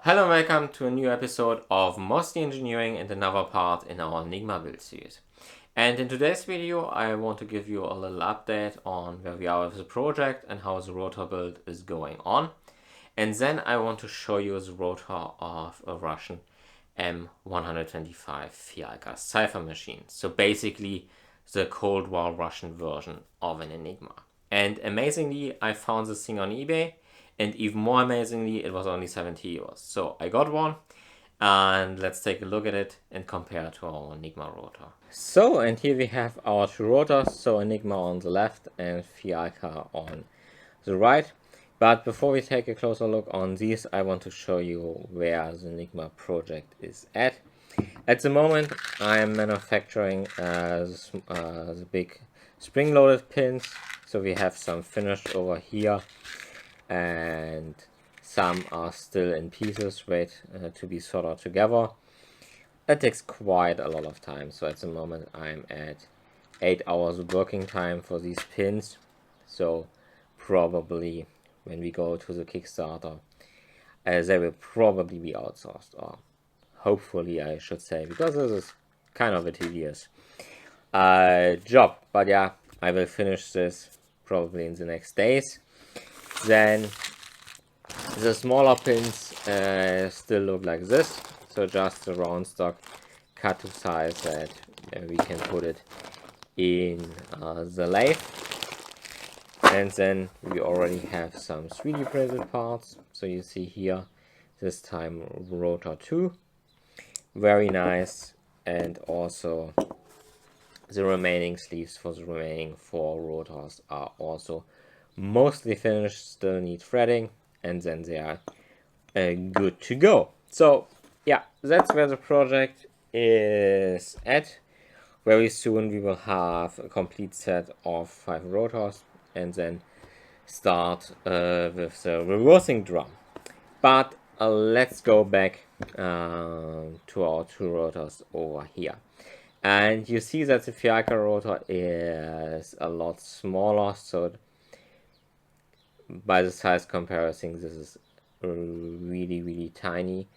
Hello and welcome to a new episode of Mostly Engineering and another part in our Enigma build series. And in today's video I want to give you a little update on where we are with the project and how the rotor build is going on. And then I want to show you the rotor of a Russian M-125 Fialka cipher machine. So basically the Cold War Russian version of an Enigma. And amazingly, I found this thing on eBay. And even more amazingly, it was only 70 euros. So I got one, and let's take a look at it and compare to our Enigma rotor. So, and here we have our two rotors, so Enigma on the left and Fialka on the right. But before we take a closer look on these, I want to show you where the Enigma project is at. At the moment, I am manufacturing the big spring-loaded pins. So we have some finished over here, and some are still in pieces, wait to be soldered together. That takes quite a lot of time, so at the moment I'm at 8 hours working time for these pins. So probably when we go to the Kickstarter, they will probably be outsourced, or hopefully I should say, because this is kind of a tedious job. But yeah, I will finish this probably in the next days. Then the smaller pins still look like this, so just the round stock cut to size that we can put it in the lathe. And then we already have some 3D printed parts, so you see here this time rotor 2, very nice, and also the remaining sleeves for the remaining 4 rotors are also mostly finished, still need threading, and then they are good to go. So yeah, that's where the project is at. Very soon we will have a complete set of 5 rotors and then start with the reversing drum. But let's go back to our 2 rotors over here. And you see that the Fialka rotor is a lot smaller, so by the size comparison, this is really tiny,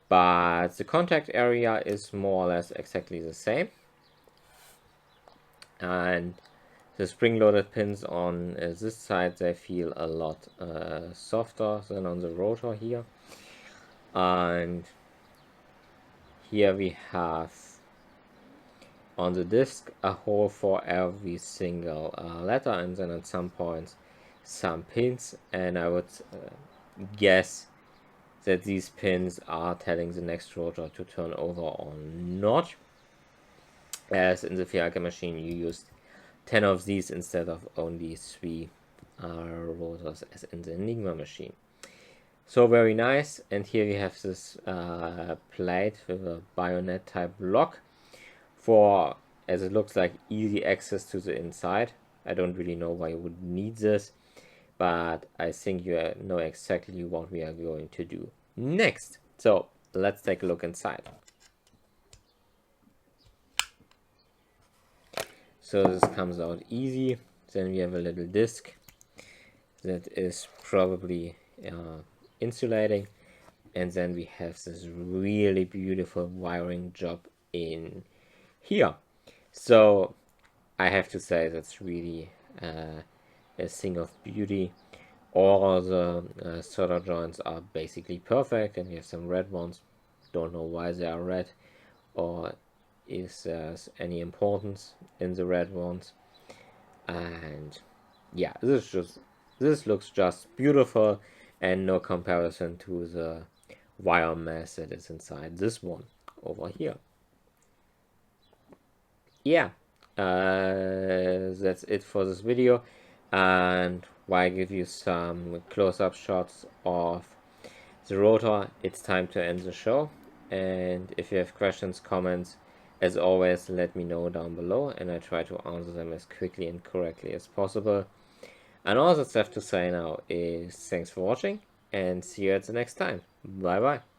but the contact area is more or less exactly the same, and the spring-loaded pins on this side, they feel a lot softer than on the rotor here. And here we have on the disc a hole for every single letter, and then at some points some pins, and I would guess that these pins are telling the next rotor to turn over or not, as in the Fialka machine you used 10 of these instead of only 3 rotors as in the Enigma machine. So very nice. And here we have this plate with a bayonet type lock for, as it looks like, easy access to the inside. I don't really know why you would need this, but I think you know exactly what we are going to do next. So let's take a look inside. So this comes out easy. Then we have a little disc that is probably insulating, and then we have this really beautiful wiring job in here. So I have to say that's really a thing of beauty. All the solder joints are basically perfect, and we have some red ones. Don't know why they are red, or if there's any importance in the red ones. And yeah, this looks just beautiful, and no comparison to the wire mass that is inside this one over here. Yeah, that's it for this video, and while I give you some close-up shots of the rotor, it's time to end the show. And if you have questions, comments, as always, let me know down below, and I try to answer them as quickly and correctly as possible. And all that's left to say now is thanks for watching, and see you at the next time. Bye bye.